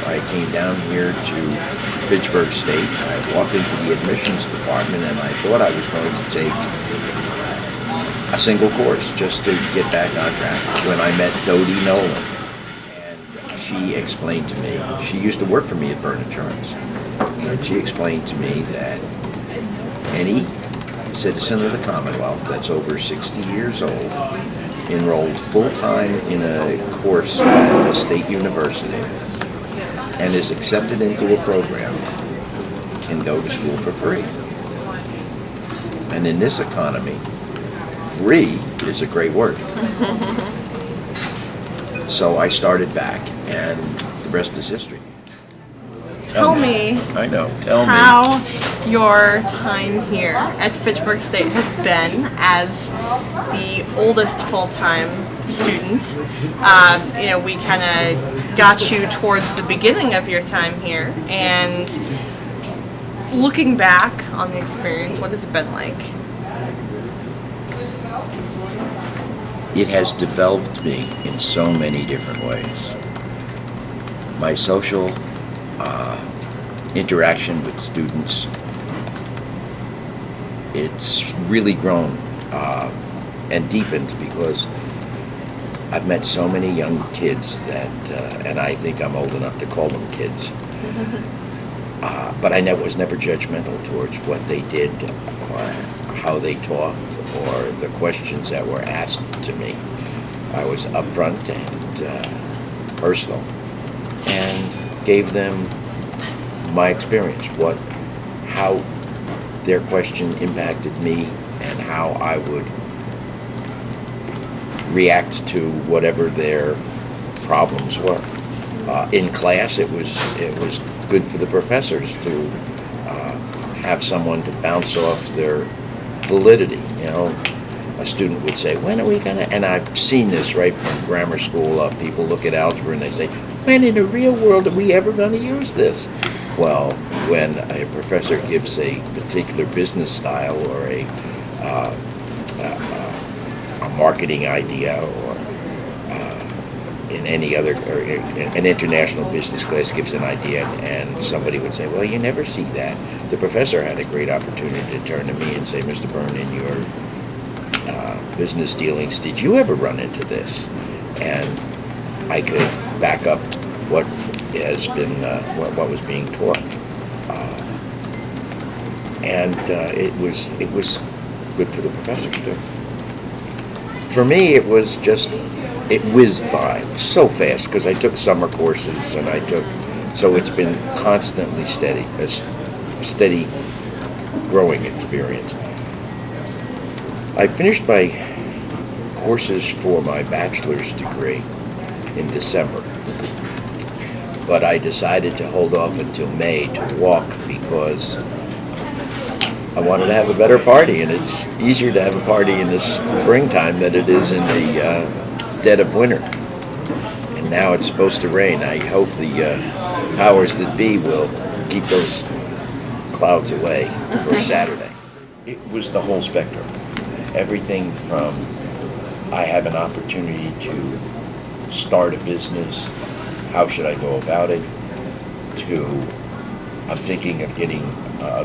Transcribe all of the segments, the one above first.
I came down here to Fitchburg State. I walked into the admissions department and I thought I was going to take a single course just to get back on track when I met Dodie Nolan. And she explained to me, she used to work for me at Byrne Insurance, and she explained to me that any citizen of the Commonwealth that's over 60 years old, enrolled full-time in a course at a state university, and is accepted into a program, can go to school for free. And in this economy, free is a great word. So I started back, and the rest is history. Tell me I know. Tell me. how your time here at Fitchburg State has been as the oldest full-time student. We kind of got you towards the beginning of your time here, and looking back on the experience, what has it been like? It has developed me in so many different ways. My social interaction with students, it's really grown and deepened because I've met so many young kids that, and I think I'm old enough to call them kids, but I was never judgmental towards what they did or how they talked or the questions that were asked to me. I was upfront and personal and gave them my experience, how their question impacted me and how I would react to whatever their problems were. In class, it was good for the professors to have someone to bounce off their validity. A student would say, when are we gonna, and I've seen this right from grammar school up, people look at algebra and they say, when in the real world are we ever gonna use this? Well, when a professor gives a particular business style or a marketing idea, or in any other, or an international business class gives an idea, and somebody would say, well, you never see that. The professor had a great opportunity to turn to me and say, Mr. Byrne, in your business dealings, did you ever run into this? And I could back up what has been what was being taught, and it was good for the professors too. For me, it whizzed by so fast because I took summer courses and so it's been constantly steady, a steady growing experience. I finished my courses for my bachelor's degree in December. But I decided to hold off until May to walk because I wanted to have a better party, and it's easier to have a party in the springtime than it is in the dead of winter. And now it's supposed to rain. I hope the powers that be will keep those clouds away for Saturday. It was the whole spectrum. Everything from I have an opportunity to start a business, how should I go about it, to I'm thinking of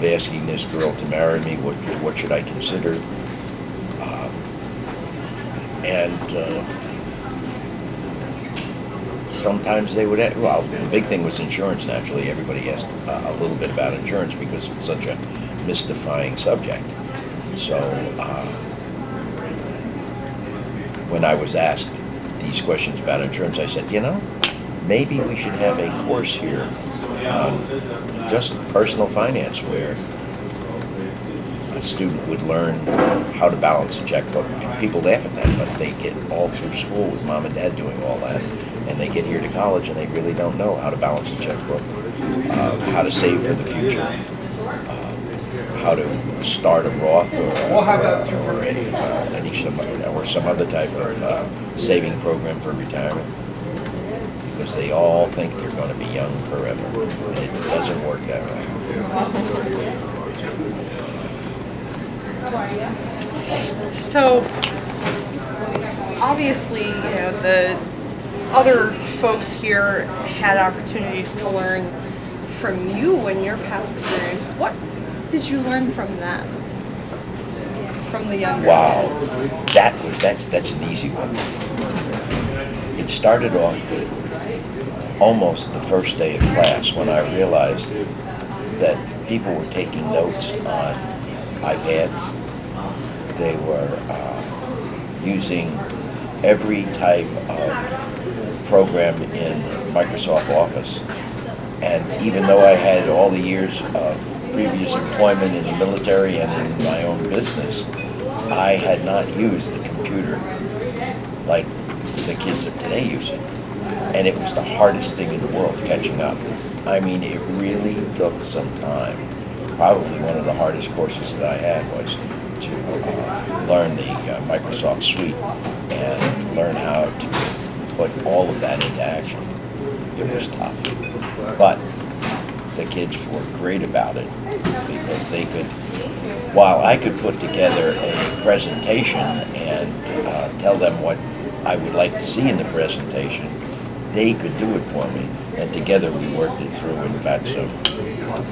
asking this girl to marry me, what should I consider? Sometimes they would, the big thing was insurance, naturally. Everybody asked a little bit about insurance because it's such a mystifying subject. So when I was asked these questions about insurance, I said, maybe we should have a course here on just personal finance where a student would learn how to balance a checkbook. People laugh at that, but they get all through school with mom and dad doing all that, and they get here to college and they really don't know how to balance a checkbook, how to save for the future, how to start a Roth or some other type of saving program for retirement. Because they all think they're going to be young forever. And it doesn't work that way. So, obviously, the other folks here had opportunities to learn from you and your past experience. What did you learn from them? From the younger Wow, kids? that's an easy one. It started off almost the first day of class when I realized that people were taking notes on iPads. They were using every type of program in Microsoft Office. And even though I had all the years of previous employment in the military and in my own business, I had not used the computer like the kids of today use it. And it was the hardest thing in the world catching up. I mean, it really took some time. Probably one of the hardest courses that I had was to learn the Microsoft suite and learn how to put all of that into action. It was tough. But the kids were great about it because they could, while I could put together a presentation and tell them what I would like to see in the presentation, they could do it for me. And together we worked it through and got some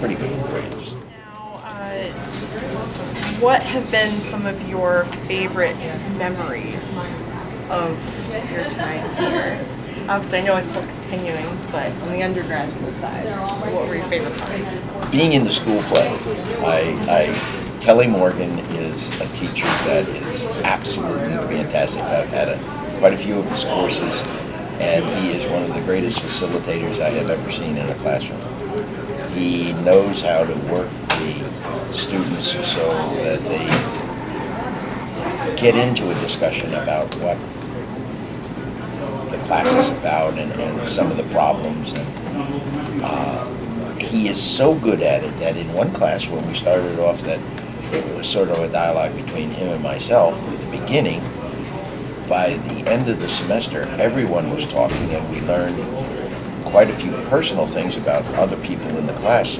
pretty good grades. Now, what have been some of your favorite memories of your time here? Obviously, I know it's still continuing, but on the undergraduate side, what were your favorite parts? Being in the school play, Kelly Morgan is a teacher that is absolutely fantastic. I've had quite a few of his courses, and he is one of the greatest facilitators I have ever seen in a classroom. He knows how to work the students so that they get into a discussion about what the class is about and some of the problems. And he is so good at it that in one class when we started off that it was sort of a dialogue between him and myself at the beginning, by the end of the semester everyone was talking and we learned quite a few personal things about other people in the class.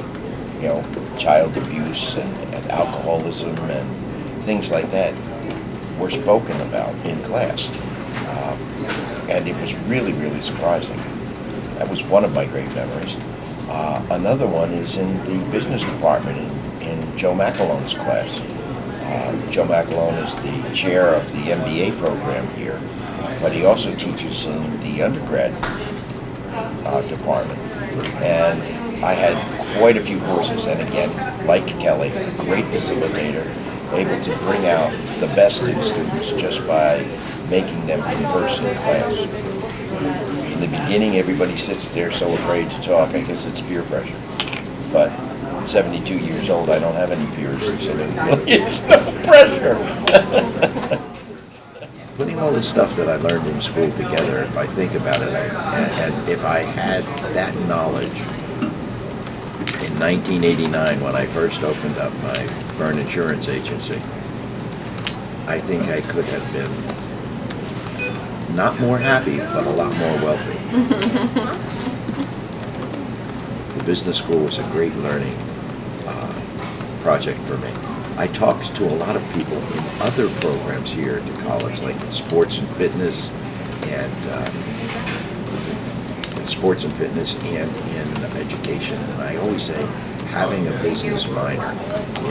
You know, child abuse and alcoholism and things like that were spoken about in class. And it was really, really surprising. That was one of my great memories. Another one is in the business department in Joe McAlone's class. Joe McAlone is the chair of the MBA program here, but he also teaches in the undergrad department. And I had quite a few courses, and again, like Kelly, great facilitator, able to bring out the best in students just by making them converse in class. In the beginning, everybody sits there so afraid to talk. I guess it's peer pressure. But 72 years old, I don't have any peers, so there really is no pressure. Putting all the stuff that I learned in school together, if I think about it, and if I had that knowledge in 1989 when I first opened up my Byrne Insurance Agency, I think I could have been not more happy, but a lot more wealthy. The business school was a great learning project for me. I talked to a lot of people in other programs here at the college, like in sports and fitness, and in education. And I always say, having a business minor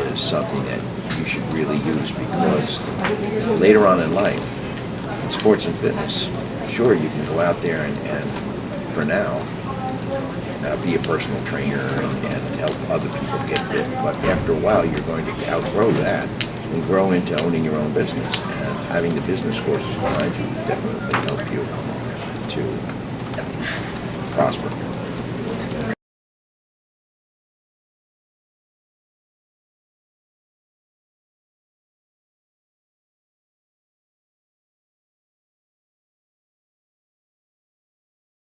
is something that you should really use because later on in life, in sports and fitness, sure you can go out there and for now, be a personal trainer and help other people get fit. But after a while, you're going to outgrow that and grow into owning your own business. And having the business courses behind you definitely help you to prosper.